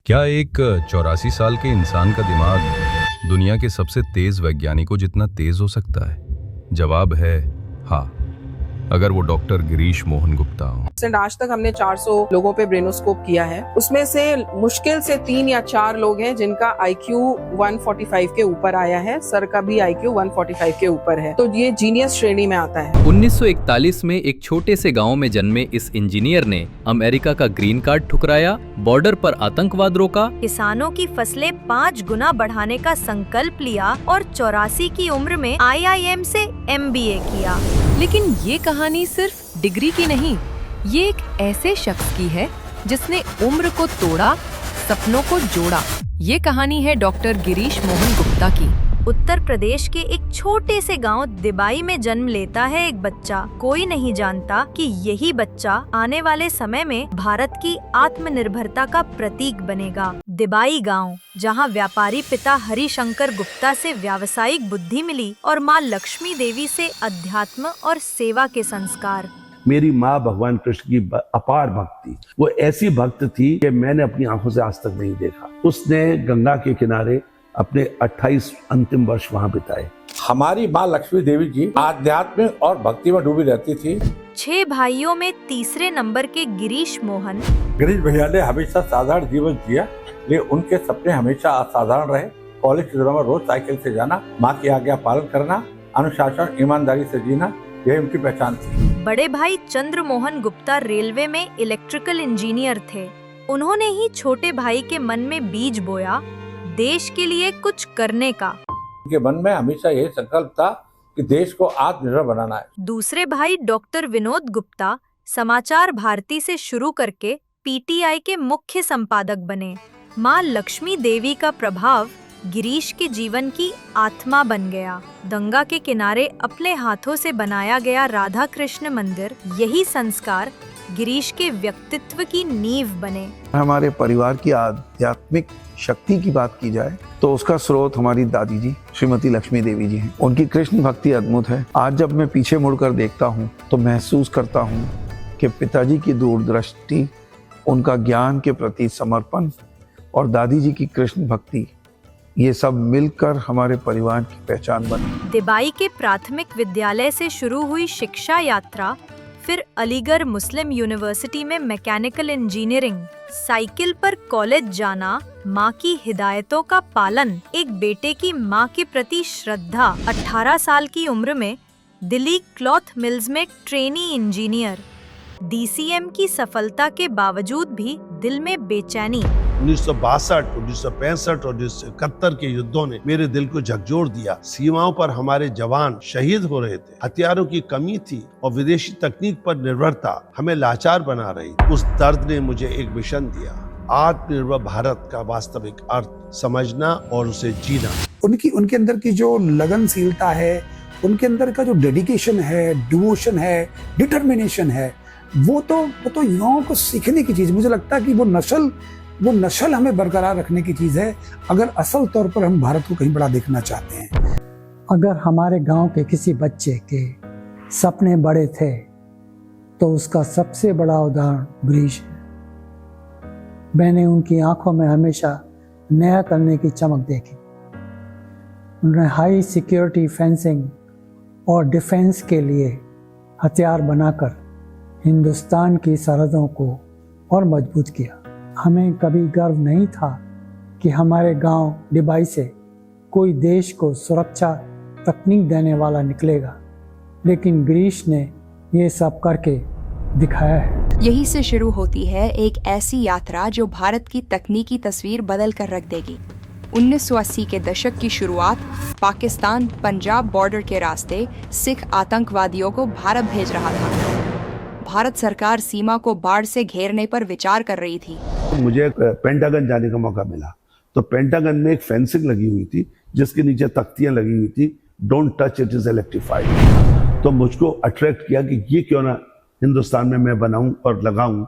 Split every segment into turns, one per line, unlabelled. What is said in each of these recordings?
क्या एक 84 साल के इंसान का दिमाग दुनिया के सबसे तेज वैज्ञानिकों जितना तेज हो सकता है? जवाब है हाँ, अगर वो डॉक्टर गिरीश मोहन गुप्ता हो।
आज तक हमने 400 लोगों पे ब्रेनोस्कोप किया है। उसमें से मुश्किल से 3 या 4 लोग हैं जिनका IQ 145 के ऊपर आया है। सर का भी IQ 145 के ऊपर है, तो ये जीनियस श्रेणी में आता है।
1941 में एक छोटे से गांव में जन्मे इस इंजीनियर ने अमेरिका का ग्रीन कार्ड ठुकराया, बॉर्डर पर आतंकवाद रोका,
किसानों की फसलें 5 गुना बढ़ाने का संकल्प लिया और 84 की उम्र में IIM से MBA किया।
लेकिन ये कहानी सिर्फ डिग्री की नहीं, ये एक ऐसे शख्स की है जिसने उम्र को तोड़ा, सपनों को जोड़ा। ये कहानी है डॉक्टर गिरीश मोहन गुप्ता की।
उत्तर प्रदेश के एक छोटे से गांव दिबाई में जन्म लेता है एक बच्चा। कोई नहीं जानता कि यही बच्चा आने वाले समय में भारत की आत्मनिर्भरता का प्रतीक बनेगा। दिबाई गांव, जहां व्यापारी पिता हरिशंकर गुप्ता से व्यावसायिक बुद्धि मिली और मां लक्ष्मी देवी से अध्यात्म और सेवा के संस्कार।
मेरी माँ भगवान कृष्ण की अपार भक्त थी। वो ऐसी भक्त थी कि मैंने अपनी आंखों से आज तक नहीं देखा। उसने गंगा के किनारे अपने 28 अंतिम वर्ष वहाँ बिताए।
हमारी माँ लक्ष्मी देवी जी आध्यात्म और भक्ति में डूबी रहती थी।
6 भाइयों में तीसरे नंबर के गिरीश मोहन।
गिरीश भैया ने हमेशा साधारण जीवन जिया, लेकिन उनके सपने हमेशा असाधारण रहे। कॉलेज के दिनों में रोज साइकिल से जाना, माँ की आज्ञा पालन करना, अनुशासन ईमानदारी से जीना, यही उनकी पहचान थी।
बड़े भाई चंद्र मोहन गुप्ता रेलवे में इलेक्ट्रिकल इंजीनियर थे। उन्होंने ही छोटे भाई के मन में बीज बोया, देश के लिए कुछ करने का।
उनके मन में हमेशा यही संकल्प था कि देश को आत्मनिर्भर बनाना है।
दूसरे भाई डॉक्टर विनोद गुप्ता समाचार भारती से शुरू करके PTI के मुख्य संपादक बने। माँ लक्ष्मी देवी का प्रभाव गिरीश के जीवन की आत्मा बन गया। गंगा के किनारे अपने हाथों से बनाया गया राधा कृष्ण मंदिर, यही संस्कार गिरीश के व्यक्तित्व की नींव बने।
हमारे परिवार की आध्यात्मिक शक्ति की बात की जाए तो उसका स्रोत हमारी दादी जी श्रीमती लक्ष्मी देवी जी हैं। उनकी कृष्ण भक्ति अद्भुत है। आज जब मैं पीछे मुड़कर देखता हूँ तो महसूस करता हूँ कि पिताजी की दूरदृष्टि, उनका ज्ञान के प्रति समर्पण और दादी जी की कृष्ण भक्ति, ये सब मिलकर हमारे परिवार की पहचान बनी।
दिबाई के प्राथमिक विद्यालय से शुरू हुई शिक्षा यात्रा, फिर अलीगढ़ मुस्लिम यूनिवर्सिटी में मैकेनिकल इंजीनियरिंग, साइकिल पर कॉलेज जाना, माँ की हिदायतों का पालन, एक बेटे की माँ के प्रति श्रद्धा। 18 साल की उम्र में दिल्ली क्लॉथ मिल्स में ट्रेनी इंजीनियर। DCM की सफलता के बावजूद भी दिल में बेचैनी।
1962, 1965 और 1971 के युद्धों ने मेरे दिल को झकझोर दिया। सीमाओं पर हमारे जवान शहीद हो रहे थे, हथियारों की कमी थी और विदेशी तकनीक पर निर्भरता हमें लाचार बना रही। उस दर्द ने मुझे एक मिशन दिया, आत्मनिर्भर भारत का वास्तविक अर्थ समझना और उसे जीना।
उनके अंदर की जो लगनशीलता है, उनके अंदर का जो डेडिकेशन है, डिवोशन है, डिटर्मिनेशन है, वो तो युवाओं को सीखने की चीज। मुझे लगता है कि वो नस्ल हमें बरकरार रखने की चीज है, अगर असल तौर पर हम भारत को कहीं बड़ा देखना चाहते हैं।
अगर हमारे गांव के किसी बच्चे के सपने बड़े थे तो उसका सबसे बड़ा उदाहरण गिरीश है। मैंने उनकी आंखों में हमेशा नया करने की चमक देखी। उन्होंने हाई सिक्योरिटी फेंसिंग और डिफेंस के लिए हथियार बनाकर हिंदुस्तान की सरहदों को और मजबूत किया। हमें कभी गर्व नहीं था कि हमारे गांव दिबाई से कोई देश को सुरक्षा तकनीक देने वाला निकलेगा, लेकिन गिरीश ने ये सब करके दिखाया है।
यहीं से शुरू होती है एक ऐसी यात्रा जो भारत की तकनीकी तस्वीर बदल कर रख देगी। 1980 के दशक की शुरुआत, पाकिस्तान पंजाब बॉर्डर के रास्ते सिख आतंकवादियों को भारत भेज रहा था। भारत सरकार सीमा को बाढ़ से घेरने पर विचार कर रही थी।
मुझे पेंटागन जाने का मौका मिला, तो पेंटागन में एक फेंसिंग लगी हुई थी जिसके नीचे तख्तियां लगी हुई थी, don't touch it is electrified. तो मुझको अट्रैक्ट किया कि ये क्यों ना हिंदुस्तान में मैं बनाऊं और लगाऊं,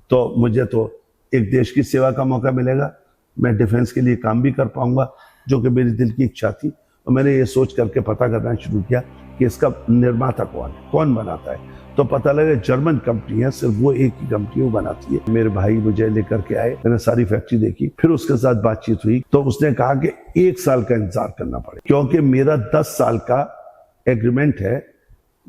तो मुझे तो एक देश की सेवा का मौका मिलेगा, मैं डिफेंस के लिए काम भी कर पाऊंगा, जो कि मेरी दिल की इच्छा थी। और मैंने ये सोच करके पता करना शुरू किया कि इसका निर्माता कौन है, कौन बनाता है। तो पता लगा जर्मन कंपनी है, सिर्फ वो एक ही कंपनी वो बनाती है। मेरे भाई मुझे लेकर के आए, मैंने सारी फैक्ट्री देखी, फिर उसके साथ बातचीत हुई तो उसने कहा कि 1 साल का इंतजार करना पड़े, क्योंकि मेरा 10 साल का एग्रीमेंट है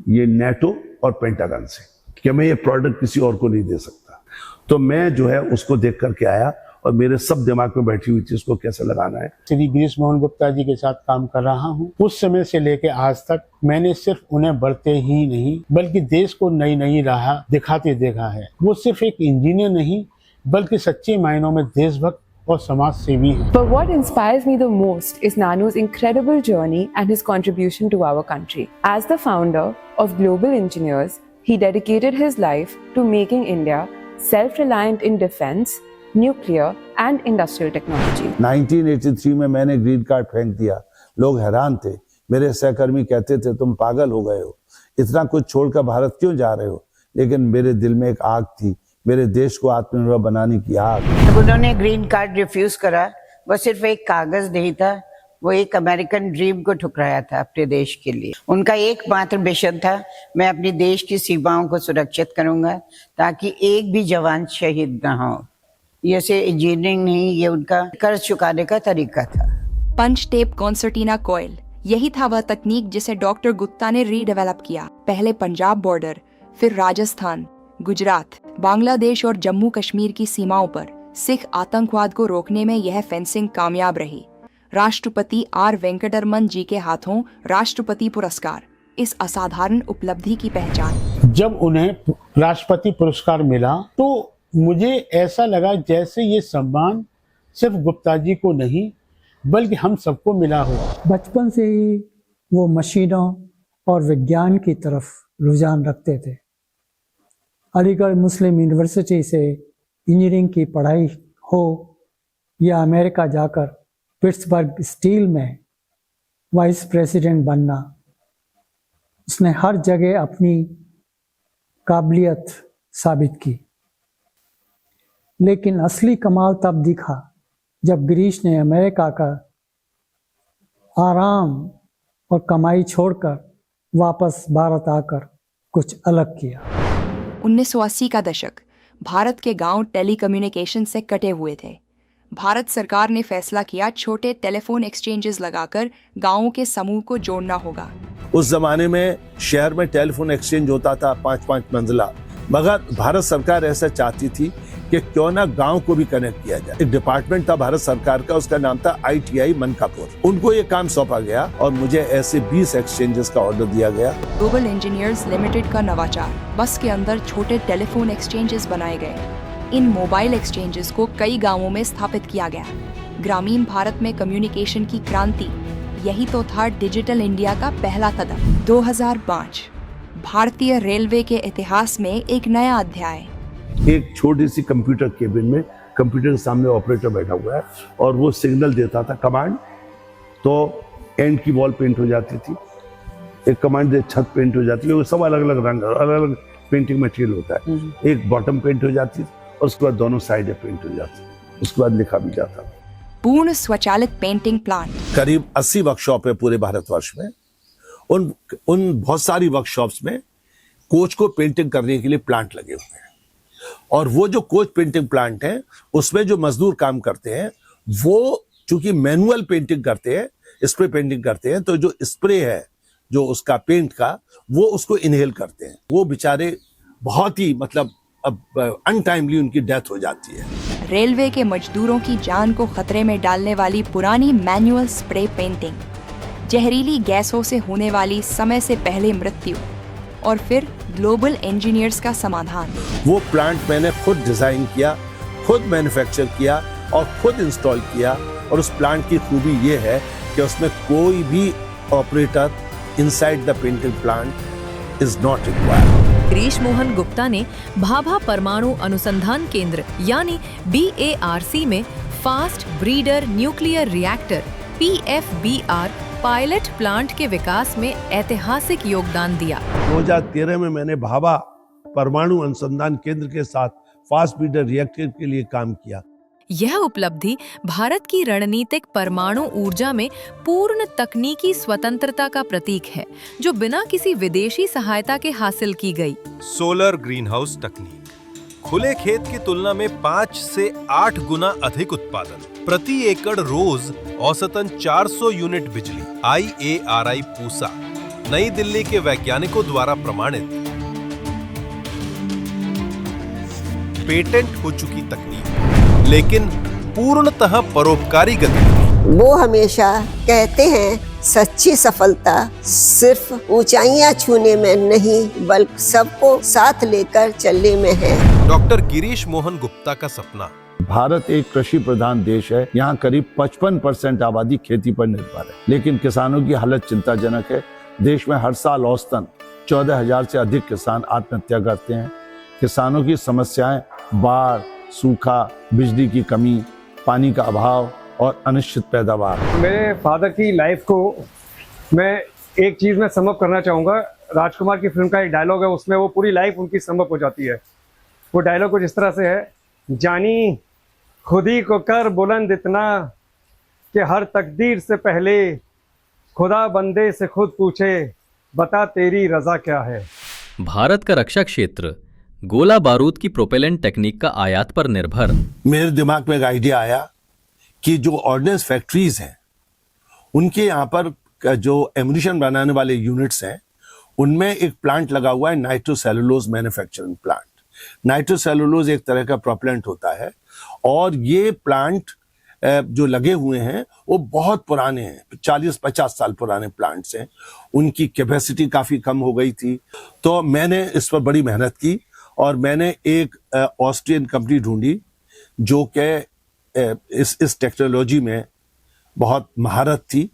ये नेटो और पेंटागन से कि मैं ये प्रोडक्ट किसी और को नहीं दे सकता। तो मैं जो है उसको देख करके आया और मेरे सब दिमाग में बैठी हुई थी उसको कैसे लगाना है।
श्री गिरीश मोहन गुप्ता जी के साथ काम कर रहा हूँ। उस समय से लेकर आज तक मैंने सिर्फ उन्हें बढ़ते ही नहीं बल्कि देश को नई नई राह दिखाते देखा है। वो सिर्फ एक इंजीनियर नहीं बल्कि सच्चे मायनों में देशभक्त और समाज सेवी हैं।
But what inspires me the most is Nanu's incredible journey and his contribution to our country. As the founder of Global Engineers, he dedicated his life to making India self-reliant in defense, nuclear and industrial technology.
1983 में मैंने green card फेंक दिया। लोग हैरान थे, मेरे सहकर्मी कहते थे तुम पागल हो गए हो, इतना कुछ छोड़कर भारत क्यों जा रहे हो। लेकिन मेरे दिल में एक आग थी, मेरे देश को आत्मनिर्भर बनाने की आग।
जब उन्होंने ग्रीन कार्ड रिफ्यूज करा, वो सिर्फ एक कागज नहीं था, वो एक अमेरिकन ड्रीम को ठुकराया था अपने देश के लिए। उनका एकमात्र मिशन था, मैं अपने देश की सीमाओं को सुरक्षित करूंगा ताकि एक भी जवान शहीद ना हो। ये से इंजीनियरिंग नहीं, ये उनका कर्ज चुकाने का तरीका था।
पंच टेप कॉन्सर्टीना कॉइल, यही था वह तकनीक जिसे डॉक्टर गुप्ता ने रीडेवलप किया। पहले पंजाब बॉर्डर, फिर राजस्थान, गुजरात, बांग्लादेश और जम्मू कश्मीर की सीमाओं पर सिख आतंकवाद को रोकने में यह फेंसिंग कामयाब रही। राष्ट्रपति आर वेंकटरमन जी के हाथों राष्ट्रपति पुरस्कार इस असाधारण उपलब्धि की पहचान।
जब उन्हें राष्ट्रपति पुरस्कार मिला तो मुझे ऐसा लगा जैसे ये सम्मान सिर्फ गुप्ता जी को नहीं बल्कि हम सबको मिला हो।
बचपन से ही वो मशीनों और विज्ञान की तरफ रुझान रखते थे। अलीगढ़ मुस्लिम यूनिवर्सिटी से इंजीनियरिंग की पढ़ाई हो या अमेरिका जाकर पिट्सबर्ग स्टील में वाइस प्रेसिडेंट बनना, उसने हर जगह अपनी काबिलियत साबित की। लेकिन असली कमाल तब दिखा जब गिरीश ने अमेरिका का आराम और कमाई छोड़कर वापस भारत आकर कुछ अलग किया।
1980 का दशक, भारत के गांव टेलीकम्युनिकेशन से कटे हुए थे। भारत सरकार ने फैसला किया छोटे टेलीफोन एक्सचेंजेस लगाकर गांवों के समूह को जोड़ना होगा।
उस जमाने में शहर में टेलीफोन एक्सचेंज होता था 5-5 मंजिला, मगर भारत सरकार ऐसा चाहती थी कि क्यों ना गांव को भी कनेक्ट किया जाए। एक डिपार्टमेंट था भारत सरकार का, उसका नाम था ITI मनकापुर। उनको ये काम सौंपा गया और मुझे ऐसे 20 एक्सचेंजेस का ऑर्डर दिया गया।
ग्लोबल इंजीनियर्स लिमिटेड का नवाचार, बस के अंदर छोटे टेलीफोन एक्सचेंजेस बनाए गए। इन मोबाइल एक्सचेंजेस को कई गांवों में स्थापित किया गया। ग्रामीण भारत में कम्युनिकेशन की क्रांति, यही तो था डिजिटल इंडिया का पहला कदम। 2005, भारतीय रेलवे के इतिहास में एक नया अध्याय।
एक छोटी सी कंप्यूटर केबिन में कंप्यूटर के सामने ऑपरेटर बैठा हुआ है और वो सिग्नल देता था कमांड, तो एंड की वॉल पेंट हो जाती थी, एक कमांड दे छत पेंट हो जाती है, वो सब अलग अलग रंग अलग अलग पेंटिंग मटेरियल होता है। एक बॉटम पेंट हो जाती और उसके बाद दोनों साइड पेंट हो जाती, उसके बाद लिखा भी जाता।
पूर्ण स्वचालित पेंटिंग प्लांट,
करीब 80 वर्कशॉप है पूरे भारतवर्ष में। उन बहुत सारी वर्कशॉप्स में कोच को पेंटिंग करने के लिए प्लांट लगे हुए हैं, और वो जो कोच पेंटिंग प्लांट है उसमें जो मजदूर काम करते हैं वो चूंकि मैनुअल पेंटिंग करते हैं, स्प्रे पेंटिंग करते हैं, तो जो स्प्रे है जो उसका पेंट का वो उसको इनहेल करते हैं। वो बेचारे बहुत ही मतलब अब अनटाइमली उनकी डेथ हो जाती है।
रेलवे के मजदूरों की जान को खतरे में डालने वाली पुरानी मैनुअल स्प्रे पेंटिंग, जहरीली गैसों से होने वाली समय से पहले मृत्यु, और फिर ग्लोबल इंजीनियर्स का समाधान।
वो प्लांट मैंने खुद डिजाइन किया, खुद मैन्युफैक्चर किया और खुद इंस्टॉल किया, और उस प्लांट की खूबी ये है कि उसमें कोई भी operator inside the painting plant is not required.
Girish Mohan Gupta ने भाभा परमाणु अनुसंधान केंद्र यानी BARC में fast breeder nuclear reactor PFBR pilot plant के विकास में ऐतिहासिक योगदान दिया।
2013 में मैंने भाभा परमाणु अनुसंधान केंद्र के साथ फास्ट ब्रीडर रिएक्टर के लिए काम किया।
यह उपलब्धि भारत की रणनीतिक परमाणु ऊर्जा में पूर्ण तकनीकी स्वतंत्रता का प्रतीक है, जो बिना किसी विदेशी सहायता के हासिल की गई।
सोलर ग्रीनहाउस तकनीक, खुले खेत की तुलना में 5 से 8 गुना अधिक उत्पादन, प्रति एकड़ रोज औसतन 400 यूनिट बिजली। IARI पूसा, नई दिल्ली के वैज्ञानिकों द्वारा प्रमाणित, पेटेंट हो चुकी तकनीक, लेकिन पूर्णतः परोपकारी गतिविधि।
वो हमेशा कहते हैं सच्ची सफलता सिर्फ ऊंचाइयां छूने में नहीं, बल्कि सबको साथ लेकर चलने में है।
डॉक्टर गिरीश मोहन गुप्ता का सपना।
भारत एक कृषि प्रधान देश है। यहाँ करीब 55% आबादी खेती पर निर्भर है, लेकिन किसानों की हालत चिंताजनक है। देश में हर साल औसतन 14,000 से अधिक किसान आत्महत्या करते हैं। किसानों की समस्याएं बाढ़, सूखा, बिजली की कमी, पानी का अभाव और अनिश्चित पैदावार।
मेरे फादर की लाइफ को मैं एक चीज़ में समअप करना चाहूँगा। राजकुमार की फिल्म का एक डायलॉग है, उसमें वो पूरी लाइफ उनकी समअप हो जाती है। वो डायलॉग कुछ इस तरह से है, जानी खुद ही को कर बुलंद इतना कि हर तकदीर से पहले खुदा बंदे से खुद पूछे, बता तेरी रजा क्या है।
भारत का रक्षा क्षेत्र गोला बारूद की प्रोपेलेंट टेक्निक का आयात पर निर्भर।
मेरे दिमाग में एक आइडिया आया कि जो ऑर्डिनेंस फैक्ट्रीज हैं, उनके यहाँ पर जो एम्यूनिशन बनाने वाले यूनिट्स हैं, उनमें एक प्लांट लगा हुआ है, नाइट्रोसेलुलोज मैन्युफैक्चरिंग प्लांट। नाइट्रोसेलुलोज एक तरह का प्रोपेलेंट होता है, और ये प्लांट जो लगे हुए हैं वो बहुत पुराने हैं, 40-50 साल पुराने प्लांट्स हैं। उनकी कैपेसिटी काफी कम हो गई थी। तो मैंने इस पर बड़ी मेहनत की और मैंने एक ऑस्ट्रियन कंपनी ढूंढी जो कि इस टेक्नोलॉजी में बहुत महारत थी,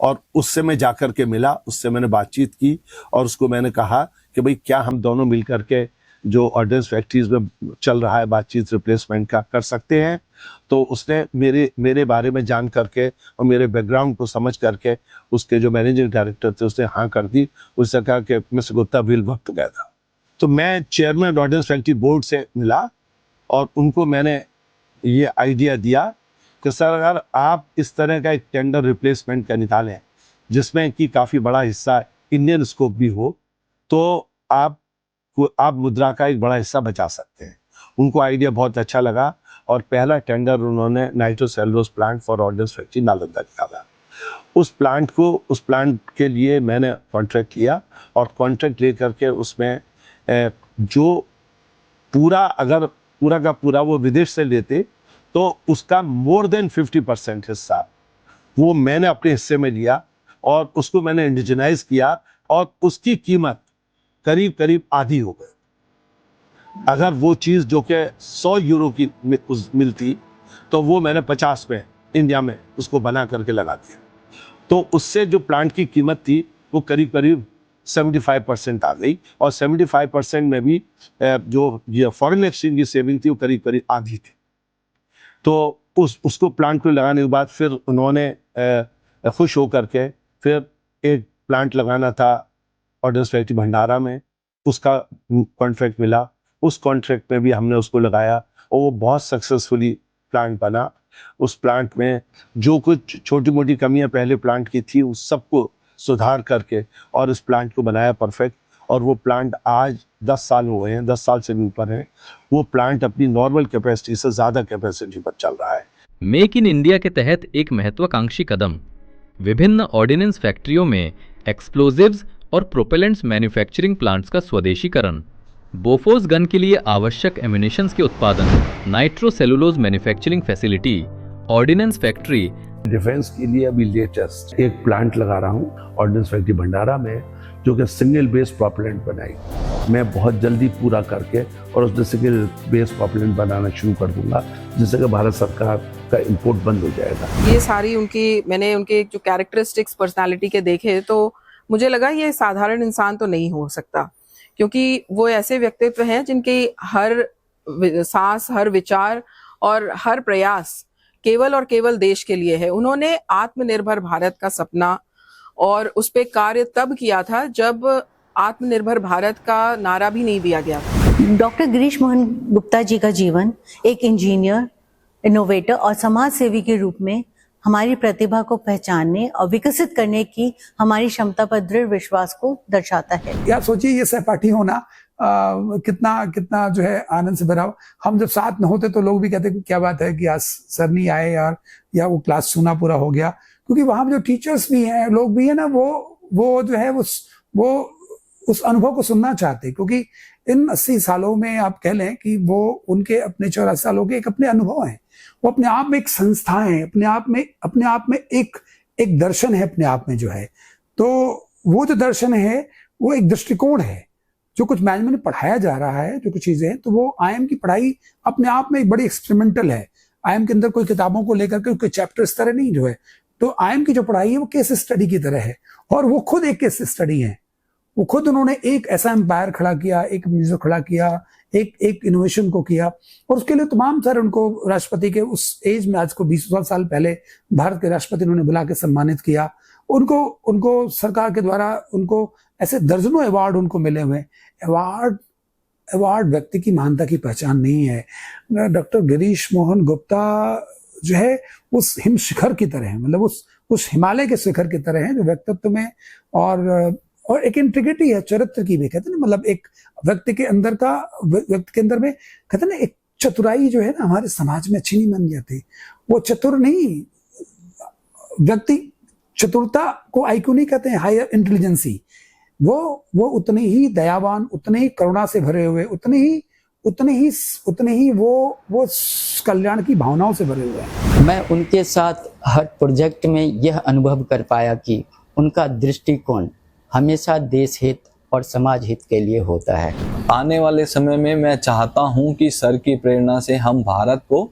और उससे मैं जाकर के मिला, उससे मैंने बातचीत की और उसको मैंने कहा कि भाई क्या हम दोनों मिलकर के जो ऑर्डिनेंस फैक्ट्रीज में चल रहा है बातचीत रिप्लेसमेंट का कर सकते हैं। तो उसने मेरे बारे में जान करके और मेरे बैकग्राउंड को समझ करके उसके जो मैनेजिंग डायरेक्टर थे उसने हाँ कर दी। उसने कहा कि मिस्टर गुप्ता बिल वक्त गया था। तो मैं चेयरमैन ऑर्डिनेंस फैक्ट्री बोर्ड से मिला और उनको मैंने ये आइडिया दिया कि सर अगर आप इस तरह का एक टेंडर रिप्लेसमेंट का निकालें जिसमें कि काफ़ी बड़ा हिस्सा इंडियन स्कोप भी हो, तो आप मुद्रा का एक बड़ा हिस्सा बचा सकते हैं। उनको आइडिया बहुत अच्छा लगा और पहला टेंडर उन्होंने nitrocellulose plant for ordnance factory Nalanda निकाला। उस प्लांट के लिए मैंने कॉन्ट्रैक्ट लिया और कॉन्ट्रैक्ट लेकर के उसमें जो पूरा का पूरा वो विदेश से लेते तो उसका मोर देन 50% हिस्सा वो मैंने अपने हिस्से में लिया और उसको मैंने इंडिजिनाइज किया और उसकी कीमत करीब आधी हो गई। अगर वो चीज़ जो कि 100 यूरो की मिलती तो वो मैंने 50 में इंडिया में उसको बना करके लगा दिया। तो उससे जो प्लांट की कीमत थी वो करीब 75% आ गई और 75% में भी जो फॉरेन एक्सचेंज की सेविंग थी वो करीब आधी थी। तो उसको प्लांट को लगाने के बाद फिर उन्होंने खुश होकर के फिर एक प्लांट लगाना था ऑर्डिनेंस फैक्ट्री भंडारा में, उसका कॉन्ट्रैक्ट मिला। उस कॉन्ट्रैक्ट में भी हमने उसको लगाया और वो बहुत सक्सेसफुली प्लांट बना। उस प्लांट में जो कुछ छोटी मोटी कमियां पहले प्लांट की थी उस सबको सुधार करके और इस प्लांट को बनाया परफेक्ट। और वो प्लांट आज 10 साल हो गए हैं, 10 साल से भी ऊपर है। वो प्लांट अपनी नॉर्मल कैपेसिटी से ज़्यादा कैपेसिटी पर चल रहा है।
मेक इन इंडिया के तहत एक महत्वाकांक्षी कदम विभिन्न ऑर्डिनेंस फैक्ट्रियों में एक्सप्लोजिव्स और प्रोपेलेंट्स मैन्युफैक्चरिंग प्लांट्स का स्वदेशीकरण, बोफोर्स गन के लिए आवश्यक एम्यूनिशंस के उत्पादन, nitrocellulose manufacturing facility, ordnance factory.
Defence के लिए अभी लेटेस्ट एक प्लांट लगा रहा हूँ ऑर्डिनेंस फैक्ट्री भंडारा में, जो कि सिंगल बेस प्रोपेलेंट बनाएगी। मैं बहुत जल्दी पूरा करके और उसमें सिंगल बेस प्रोपेलेंट बनाना शुरू कर दूंगा, जिससे कि भारत सरकार का इंपोर्ट बंद हो जाएगा।
ये सारी मैंने उनके जो कैरेक्टरिस्टिक्स पर्सनालिटी के देखे तो मुझे लगा ये साधारण इंसान तो नहीं हो सकता, क्योंकि वो ऐसे व्यक्तित्व हैं जिनके हर सांस, हर विचार और हर प्रयास केवल और केवल देश के लिए है। उन्होंने आत्मनिर्भर भारत का सपना और उस पे कार्य तब किया था जब आत्मनिर्भर भारत का नारा भी नहीं दिया गया था।
डॉक्टर गिरीश मोहन गुप्ता जी का जीवन एक इंजीनियर, इनोवेटर और समाज सेवी के रूप में हमारी प्रतिभा को पहचानने और विकसित करने की हमारी क्षमता पर दृढ़ विश्वास को दर्शाता है।
यार सोचिए ये सहपाठी होना कितना कितना जो है आनंद से भरा हो। हम जब साथ न होते तो लोग भी कहते कि क्या बात है कि आज सर नहीं आए यार, या वो क्लास सुना पूरा हो गया, क्योंकि वहां जो टीचर्स भी हैं, लोग भी है ना, वो जो है वो उस अनुभव को सुनना चाहते, क्योंकि इन 80 सालों में आप कह लें कि वो उनके अपने 84 सालों के एक अपने अनुभव हैं, वो अपने आप में एक संस्था है, अपने आप में एक दर्शन है अपने आप में जो है। तो वो जो दर्शन है वो एक दृष्टिकोण है, जो कुछ मैनेजमेंट में पढ़ाया जा रहा है, जो कुछ चीजें हैं, तो वो आईएम की पढ़ाई अपने आप में एक बड़ी एक्सपेरिमेंटल है। आईएम के अंदर कोई किताबों को लेकर के कोई चैप्टर इस तरह नहीं जो है, तो आईएम की जो पढ़ाई है वो केस स्टडी की तरह है, और वो खुद एक केस स्टडी है। वो खुद उन्होंने एक ऐसा एम्पायर खड़ा किया, एक म्यूजियम खड़ा किया, एक इनोवेशन को किया, और उसके लिए तमाम सारे उनको राष्ट्रपति के उस एज में, आज को 20 साल पहले भारत के राष्ट्रपति उन्होंने बुला के सम्मानित किया। उनको सरकार के द्वारा उनको ऐसे दर्जनों अवार्ड उनको मिले हुए। अवार्ड व्यक्ति की महानता की पहचान नहीं है। डॉक्टर गिरीश मोहन गुप्ता जो है उस हिम शिखर की तरह है, मतलब उस हिमालय के शिखर की तरह है, जो व्यक्तित्व में और एक इंटीग्रिटी है, चरित्र की भी कहते हैं ना, मतलब एक व्यक्ति के अंदर में कहते हैं ना, एक चतुराई जो है ना, हमारे समाज में अच्छी नहीं बन जाती। वो चतुर नहीं, व्यक्ति चतुरता को आईक्यू नहीं कहते हैं, हायर इंटेलिजेंसी। वो उतने ही दयावान, उतने ही करुणा से भरे हुए, उतने ही वो कल्याण की भावनाओं से भरे हुए हैं।
मैं उनके साथ हर प्रोजेक्ट में यह अनुभव कर पाया कि उनका दृष्टिकोण हमेशा देश हित और समाज हित के लिए होता है।
आने वाले समय में मैं चाहता हूं कि सर की प्रेरणा से हम भारत को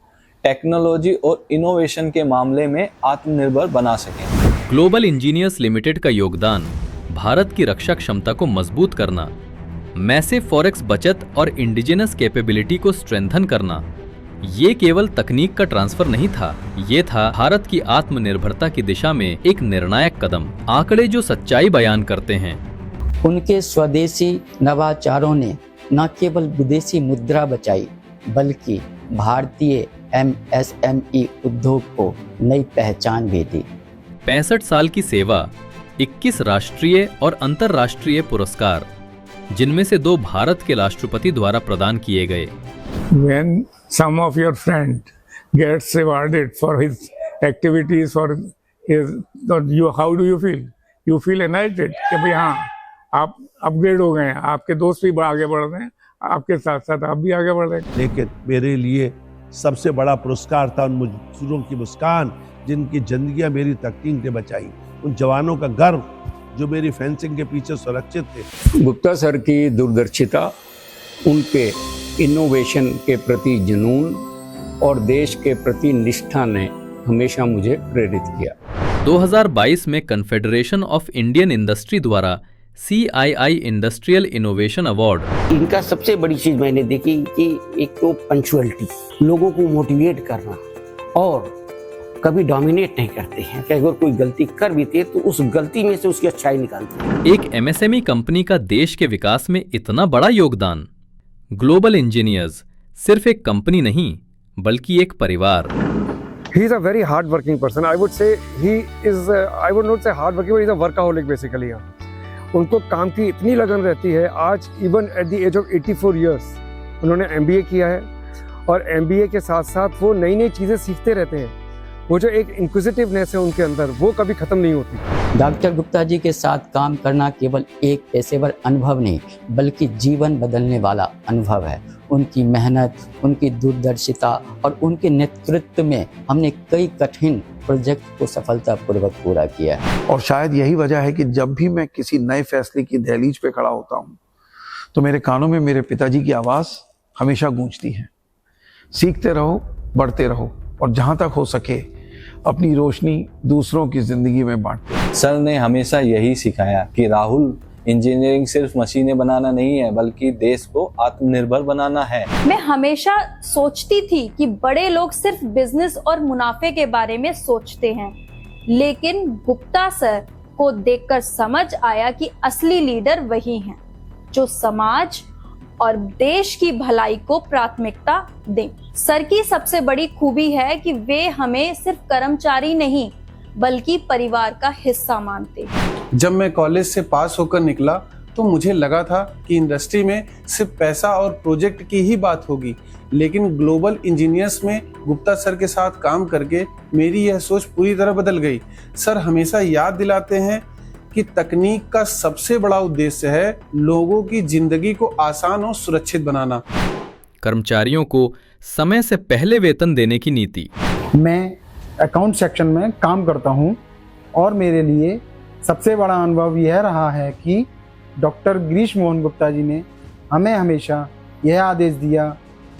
टेक्नोलॉजी और इनोवेशन के मामले में आत्मनिर्भर बना सकें।
ग्लोबल इंजीनियर्स लिमिटेड का योगदान भारत की रक्षा क्षमता को मजबूत करना, मैसिव फॉरेक्स बचत और इंडिजिनस कैपेबिलिटी को स्ट्रेंथन करना, ये केवल तकनीक का ट्रांसफर नहीं था, ये था भारत की आत्मनिर्भरता की दिशा में एक निर्णायक कदम। आंकड़े जो सच्चाई बयान करते हैं।
उनके स्वदेशी नवाचारों ने न केवल विदेशी मुद्रा बचाई, बल्कि भारतीय MSME उद्योग को नई पहचान भी दी।
65 साल की सेवा, 21 राष्ट्रीय और अंतर्राष्ट्रीय पुरस्कार, जिनमें से 2 भारत के राष्ट्रपति द्वारा प्रदान किए गए।
When some of your friend gets awarded for his activities, for his, how do you feel? You feel elated कि भाई हाँ, आप अपग्रेड हो गए हैं, आपके दोस्त भी आगे बढ़ रहे हैं, आपके साथ साथ आप भी आगे बढ़ रहे हैं।
लेकिन मेरे लिए सबसे बड़ा पुरस्कार था उन मजदूरों की मुस्कान, जिनकी जिंदगियां मेरी तकनीक ने बचाई, उन जवानों का गर्व जो मेरी फेंसिंग के पीछे सुरक्षित थे।
गुप्ता सर की दूरदर्शिता, उनके इनोवेशन के प्रति जुनून और देश के प्रति निष्ठा ने हमेशा मुझे प्रेरित किया।
2022 में कन्फेडरेशन ऑफ इंडियन इंडस्ट्री द्वारा CII इंडस्ट्रियल इनोवेशन अवार्ड।
इनका सबसे बड़ी चीज मैंने देखी कि एक तो पंक्चुअलिटी, लोगों को मोटिवेट करना, और कभी डोमिनेट नहीं करते हैं कि अगर कोई गलती कर भी थे तो उस गलती में से उसकी अच्छाई निकालते हैं।
एक MSME कंपनी का देश के विकास में इतना बड़ा योगदान। ग्लोबल इंजीनियर्स सिर्फ एक कंपनी नहीं, बल्कि एक परिवार।
He is a very hard working person. I would say he is, I would not say hard working, but he is a workaholic basically. उनको काम की इतनी लगन रहती है। आज even at the age of 84 years उन्होंने MBA किया है, और MBA के साथ साथ वो नई नई चीज़ें सीखते रहते हैं। वो जो एक इंक्विजिटिवनेस है उनके अंदर, वो कभी ख़त्म नहीं होती।
डॉक्टर गुप्ता जी के साथ काम करना केवल एक पेशेवर अनुभव नहीं, बल्कि जीवन बदलने वाला अनुभव है। उनकी मेहनत, उनकी दूरदर्शिता और उनके नेतृत्व में हमने कई कठिन प्रोजेक्ट को सफलतापूर्वक पूरा किया है।
और शायद यही वजह है कि जब भी मैं किसी नए फैसले की दहलीज पे खड़ा होता हूँ, तो मेरे कानों में मेरे पिताजी की आवाज़ हमेशा गूंजती है। सीखते रहो, बढ़ते रहो, और जहाँ तक हो सके अपनी रोशनी दूसरों की जिंदगी में बांटते।
सर ने हमेशा यही सिखाया कि राहुल, इंजीनियरिंग सिर्फ मशीनें बनाना नहीं है, बल्कि देश को आत्मनिर्भर बनाना है।
मैं हमेशा सोचती थी कि बड़े लोग सिर्फ बिजनेस और मुनाफे के बारे में सोचते हैं, लेकिन गुप्ता सर को देखकर समझ आया कि असली लीडर वही हैं जो समाज और देश की भलाई को प्राथमिकता दें। सर की सबसे बड़ी खूबी है कि वे हमें सिर्फ कर्मचारी नहीं बल्कि परिवार का हिस्सा मानते।
जब मैं कॉलेज से पास होकर निकला तो मुझे लगा था कि इंडस्ट्री में सिर्फ पैसा और प्रोजेक्ट की ही बात होगी, लेकिन ग्लोबल इंजीनियर्स में गुप्ता सर के साथ काम करके मेरी यह सोच पूरी तरह बदल गई। सर हमेशा याद दिलाते हैं कि तकनीक का सबसे बड़ा उद्देश्य है लोगों की जिंदगी को आसान और सुरक्षित बनाना।
कर्मचारियों को समय से पहले वेतन देने की नीति।
मैं अकाउंट सेक्शन में काम करता हूं और मेरे लिए सबसे बड़ा अनुभव यह रहा है कि डॉक्टर गिरीश मोहन गुप्ता जी ने हमें हमेशा यह आदेश दिया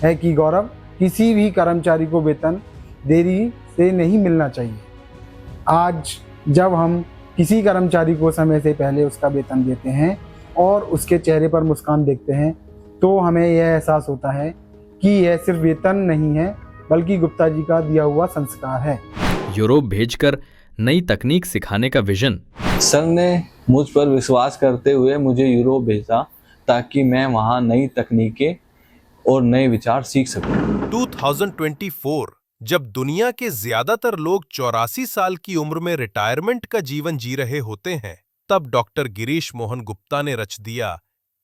है कि गौरव, किसी भी कर्मचारी को वेतन देरी से नहीं मिलना चाहिए। आज जब हम किसी कर्मचारी को समय से पहले उसका वेतन देते हैं और उसके चेहरे पर मुस्कान देखते हैं तो हमें यह एहसास होता है कि यह सिर्फ वेतन नहीं है बल्कि गुप्ता जी का दिया हुआ संस्कार है।
यूरोप भेजकर नई तकनीक सिखाने का विजन।
सर ने मुझ पर विश्वास करते हुए मुझे यूरोप भेजा ताकि मैं वहां नई तकनीकें और नए विचार सीख सकूं।
2024 जब दुनिया के ज्यादातर लोग 84 साल की उम्र में रिटायरमेंट का जीवन जी रहे होते हैं, तब डॉक्टर गिरीश मोहन गुप्ता ने रच दिया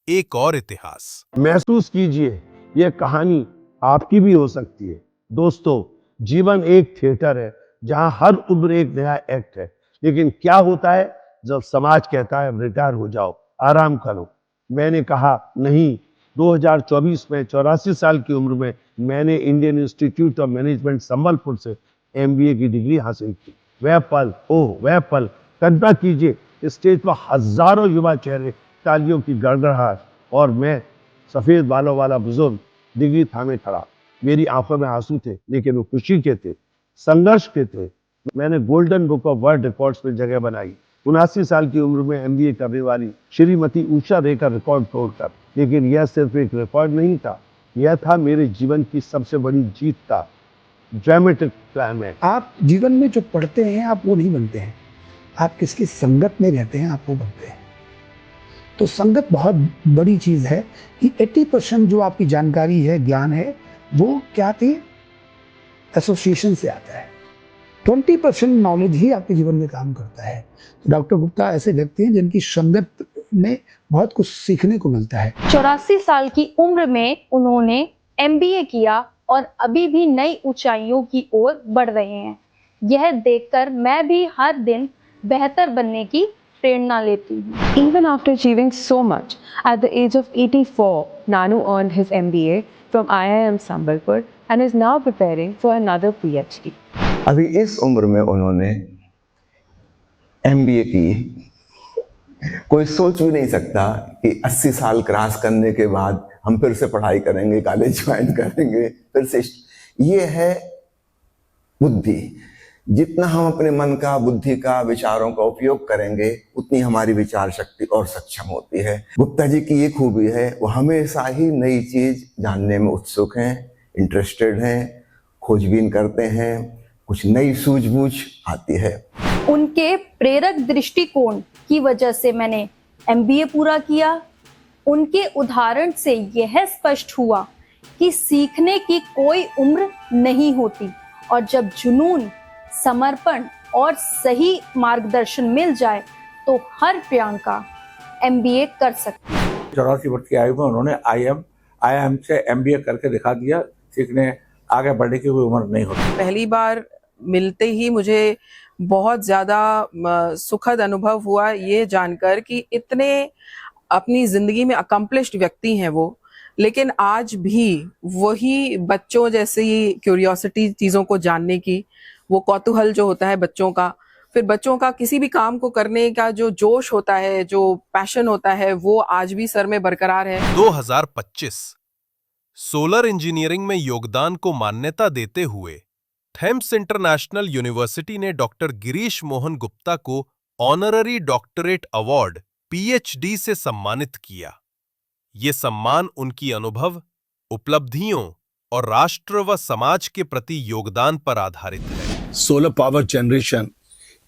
एक और इतिहास।
महसूस कीजिए, यह कहानी आपकी भी हो सकती है। दोस्तों, जीवन एक थिएटर है जहां हर उम्र एक नया एक्ट है। लेकिन क्या होता है जब समाज कहता है रिटायर हो जाओ, आराम करो? मैंने कहा नहीं। 2024 में 84 साल की उम्र में मैंने Indian institute of management Sambalpur से MBA की डिग्री हासिल की। वह पल, कल्पना कीजिए, स्टेज पर हजारों युवा चेहरे, तालियों की गड़गड़ाहट और मैं सफेद बालों वाला बुजुर्ग डिग्री थामे खड़ा। मेरी आंखों में आंसू थे, लेकिन वो खुशी के थे, संघर्ष के थे। मैंने golden book of world records में जगह बनाई। 79 साल की उम्र में MBA करने वाली श्रीमती उषा रे का रिकॉर्ड तोड़कर। लेकिन यह सिर्फ एक रिकॉर्ड नहीं था, यह था मेरे जीवन की सबसे बड़ी जीत का ड्रामेटिक क्लाइमैक्स।
आप जीवन में जो पढ़ते हैं आप वो नहीं बनते हैं, आप किसकी संगत में रहते हैं आप वो बनते हैं। तो संगत बहुत बड़ी चीज़ है कि 80% जो आपकी जानकारी है, ज्ञान है, वो क्या थी, एसोसिएशन से आता है। 20% नॉलेज ही आपके जीवन में काम करता है। तो डॉक्टर गुप्ता ऐसे व्यक्ति हैं जिनकी संगत में बहुत कुछ सीखने को मिलता है।
84 साल की उम्र में उन्होंने MBA किया और अभी भी नई ऊंचाइयों की ओर बढ़ रहे हैं। यह देखकर मैं भी हर दिन बेहतर बनने की प्रेरणा लेती हूँ।
Even after achieving so much, at the age of 84, Nanu earned his MBA from IIM Sambalpur and is now preparing for another PhD.
अभी इस उम्र में उन्होंने MBA की। कोई सोच भी नहीं सकता कि 80 साल क्रॉस करने के बाद हम फिर से पढ़ाई करेंगे, कॉलेज ज्वाइन करेंगे, फिर से। ये है बुद्धि। जितना हम अपने मन का, बुद्धि का, विचारों का उपयोग करेंगे, उतनी हमारी विचार शक्ति और सक्षम होती है। गुप्ता जी की ये खूबी है, वो हमेशा ही नई चीज जानने में उत्सुक हैं, इंटरेस्टेड हैं, खोजबीन करते हैं, कुछ नई सूझबूझ आती है।
उनके प्रेरक दृष्टिकोण की वजह से मैंने MBA पूरा किया। उनके उदाहरण से यह स्पष्ट हुआ कि सीखने की कोई उम्र नहीं होती और जब जुनून, समर्पण और सही मार्गदर्शन मिल जाए तो हर प्रियंका MBA कर सकती है।
84 वर्ष की आयु में उन्होंने IIM से MBA करके दिखा दिया। सीखने आगे बढ़ने की कोई उम्र नहीं होती।
पहली बार मिलते ही मुझे बहुत ज़्यादा सुखद अनुभव हुआ ये जानकर कि इतने अपनी ज़िंदगी में अकम्प्लिश्ड व्यक्ति हैं वो, लेकिन आज भी वही बच्चों जैसी क्यूरियोसिटी, चीज़ों को जानने की, वो कौतूहल जो होता है बच्चों का, फिर बच्चों का किसी भी काम को करने का जो जोश होता है, जो पैशन होता है, वो आज भी सर में बरकरार है।
2025 सोलर इंजीनियरिंग में योगदान को मान्यता देते हुए थेम्स इंटरनेशनल यूनिवर्सिटी ने डॉक्टर गिरीश मोहन गुप्ता को ऑनररी डॉक्टरेट अवार्ड PhD से सम्मानित किया। ये सम्मान उनकी अनुभव, उपलब्धियों और राष्ट्र व समाज के प्रति योगदान पर आधारित है।
सोलर पावर जनरेशन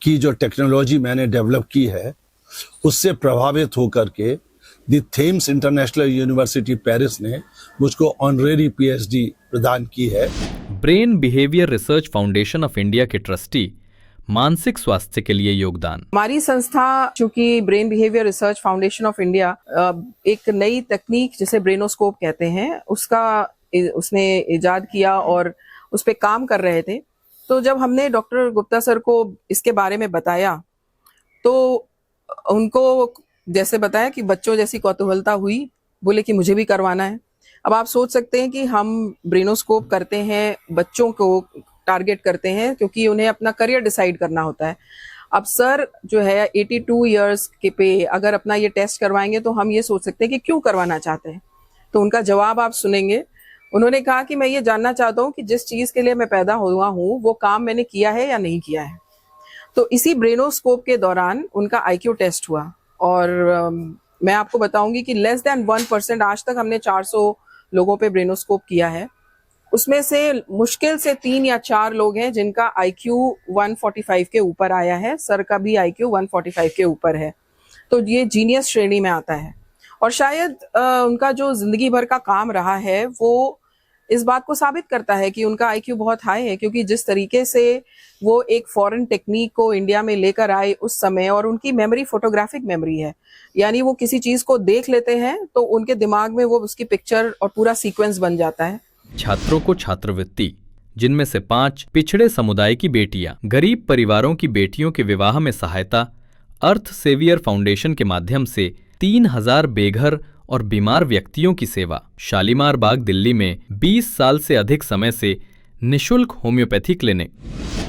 की जो टेक्नोलॉजी मैंने डेवलप की है, उससे प्रभावित होकर के
the Thames international university Paris ने मुझको ऑनरेरी PhD प्रदान की है।
Brain behaviour research foundation of India के ट्रस्टी मानसिक स्वास्थ्य के लिए योगदान।
हमारी संस्था चूंकि brain behaviour research foundation of India एक नई तकनीक जिसे ब्रेनोस्कोप कहते हैं उसने इजाद किया और उस पर काम कर रहे थे। तो जब हमने डॉक्टर गुप्ता सर को इसके बारे में बताया तो उनको जैसे बताया कि बच्चों जैसी कौतूहलता हुई, बोले कि मुझे भी करवाना है। अब आप सोच सकते हैं कि हम ब्रेनोस्कोप करते हैं, बच्चों को टारगेट करते हैं क्योंकि उन्हें अपना करियर डिसाइड करना होता है। अब सर जो है 82 इयर्स के पे अगर अपना ये टेस्ट करवाएंगे तो हम ये सोच सकते हैं कि क्यों करवाना चाहते हैं। तो उनका जवाब आप सुनेंगे। उन्होंने कहा कि मैं ये जानना चाहता हूँ कि जिस चीज के लिए मैं पैदा हुआ हूँ वो काम मैंने किया है या नहीं किया है। तो इसी ब्रेनोस्कोप के दौरान उनका IQ टेस्ट हुआ और मैं आपको बताऊंगी कि लेस देन 1%, आज तक हमने 400 लोगों पे ब्रेनोस्कोप किया है, उसमें से मुश्किल से 3 या 4 लोग हैं जिनका IQ 145 के ऊपर आया है। सर का भी IQ 145 के ऊपर है, तो ये जीनियस श्रेणी में आता है। और शायद उनका जो जिंदगी भर का काम रहा है वो इस बात को साबित करता है कि उनका IQ बहुत हाई है, क्योंकि जिस तरीके से वो एक फॉरेन टेक्निक को इंडिया में लेकर आए उस समय, और उनकी मेमोरी फोटोग्राफिक मेमोरी है, यानी वो किसी चीज को देख लेते हैं तो उनके दिमाग में वो उसकी पिक्चर और पूरा सीक्वेंस बन जाता है।
छात्रों को छात्रवृत्ति, जिनमें से 5 पिछड़े समुदाय की बेटियां, गरीब परिवारों की बेटियों के विवाह में सहायता, अर्थ सेवियर फाउंडेशन के माध्यम से 3000 बेघर और बीमार व्यक्तियों की सेवा, शालीमार बाग दिल्ली में 20 साल से अधिक समय से निशुल्क होम्योपैथी क्लिनिक।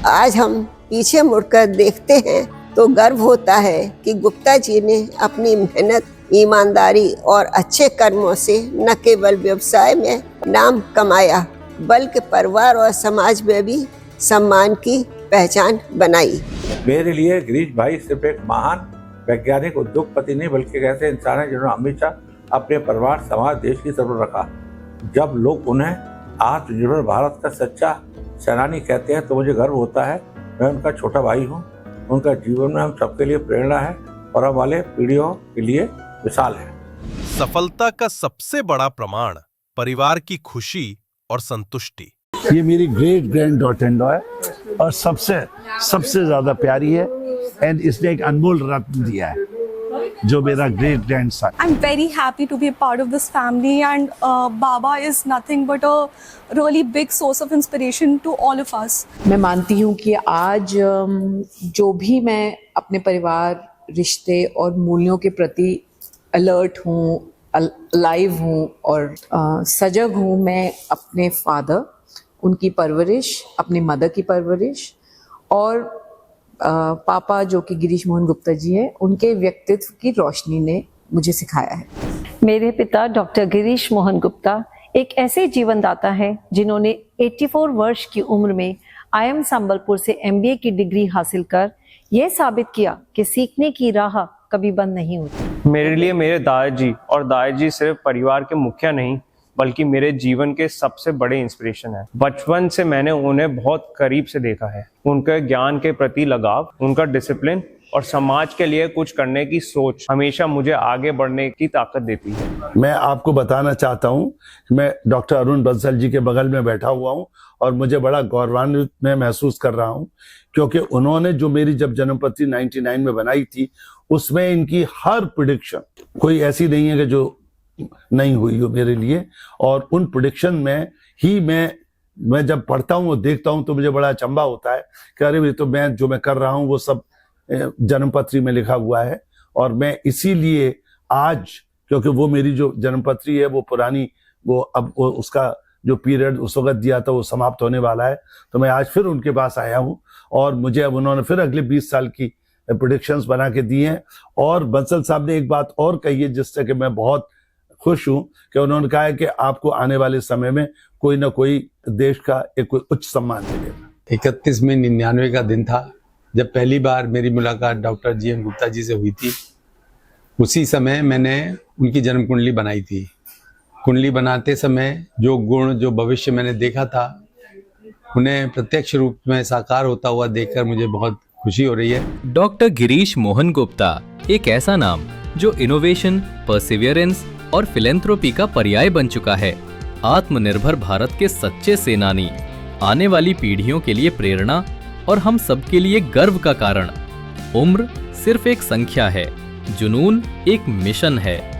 आज हम पीछे मुड़कर देखते हैं तो गर्व होता है कि गुप्ता जी ने अपनी मेहनत, ईमानदारी और अच्छे कर्मों से न केवल व्यवसाय में नाम कमाया बल्कि परिवार और समाज में भी सम्मान की पहचान बनाई।
मेरे लिए गिरीश भाई सिर्फ एक महान वैज्ञानिक उद्योगपति नहीं बल्कि ऐसे इंसान है जिन्होंने हमेशा अपने परिवार, समाज, देश की तरफ रखा। जब लोग उन्हें आत्मनिर्भर भारत का सच्चा सेनानी कहते हैं तो मुझे गर्व होता है। मैं उनका छोटा भाई हूँ। उनका जीवन में हम सबके लिए प्रेरणा है और आने वाले पीढ़ियों के लिए मिसाल है।
सफलता का सबसे बड़ा प्रमाण परिवार की खुशी और संतुष्टि।
ये मेरी ग्रेट ग्रैंड डॉटर है और सबसे ज्यादा प्यारी है, एंड इसने एक अनमोल रत्न दिया है जो मेरा great grand son.
I'm very happy to be a part of this family and Baba is nothing but a really big source of inspiration to all of us.
मैं मानती हूँ कि आज जो भी मैं अपने परिवार, रिश्ते और मूल्यों के प्रति अलर्ट हूँ, लाइव हूँ और सजग हूँ, मैं अपने फादर, उनकी परवरिश, अपनी मदर की परवरिश और पापा जो कि गिरीश मोहन गुप्ता जी हैं, उनके व्यक्तित्व की रोशनी ने मुझे सिखाया है।
मेरे पिता डॉक्टर गिरीश मोहन गुप्ता एक ऐसे जीवनदाता हैं जिन्होंने 84 वर्ष की उम्र में IIM संबलपुर से MBA की डिग्री हासिल कर यह साबित किया कि सीखने की राह कभी बंद नहीं होती।
मेरे लिए मेरे दादाजी और दादाजी सिर्फ परिवार के मुखिया नहीं बल्कि मेरे जीवन के सबसे बड़े इंस्पिरेशन है। बचपन से मैंने उन्हें बहुत करीब से देखा है। उनके ज्ञान के प्रति लगाव, उनका डिसिप्लिन और समाज के लिए कुछ करने की सोच हमेशा मुझे आगे बढ़ने की ताकत देती है।
मैं आपको बताना चाहता हूँ, मैं डॉक्टर अरुण बंसल जी के बगल में बैठा हुआ हूँ और मुझे बड़ा गौरवान्वित मैं महसूस कर रहा हूँ, क्योंकि उन्होंने जो मेरी जब जन्मपत्री 99 में बनाई थी उसमें इनकी हर प्रेडिक्शन कोई ऐसी नहीं है कि जो नहीं हुई हो मेरे लिए। और उन प्रेडिक्शन में ही मैं जब पढ़ता हूँ और देखता हूँ तो मुझे बड़ा अचंभा होता है कि अरे तो मैं जो मैं कर रहा हूँ वो सब जन्मपत्री में लिखा हुआ है। और मैं इसीलिए आज, क्योंकि वो मेरी जो जन्मपत्री है वो पुरानी, वो अब उसका जो पीरियड उस वक्त दिया था वो समाप्त होने वाला है, तो मैं आज फिर उनके पास आया हूँ और मुझे अब उन्होंने फिर अगले 20 साल की प्रेडिक्शंस बना के दी हैं। और बंसल साहब ने एक बात और कही है जिससे कि मैं बहुत खुश हूं कि उन्होंने कहा है कि आपको आने वाले समय में कोई ना कोई देश का एक उच्च सम्मान मिलेगा।
31 में 99 का दिन था जब पहली बार मेरी मुलाकात डॉक्टर GN गुप्ता जी से हुई थी। उसी समय मैंने उनकी जन्म कुंडली बनाई थी। कुंडली बनाते समय जो गुण, जो भविष्य मैंने देखा था, उन्हें प्रत्यक्ष रूप में साकार होता हुआ देखकर मुझे बहुत खुशी हो रही है।
डॉक्टर गिरीश मोहन गुप्ता एक ऐसा नाम जो इनोवेशन, परसिवियरेंस और फिलेंथ्रोपी का पर्याय बन चुका है। आत्मनिर्भर भारत के सच्चे सेनानी, आने वाली पीढ़ियों के लिए प्रेरणा और हम सबके लिए गर्व का कारण। उम्र सिर्फ एक संख्या है, जुनून एक मिशन है।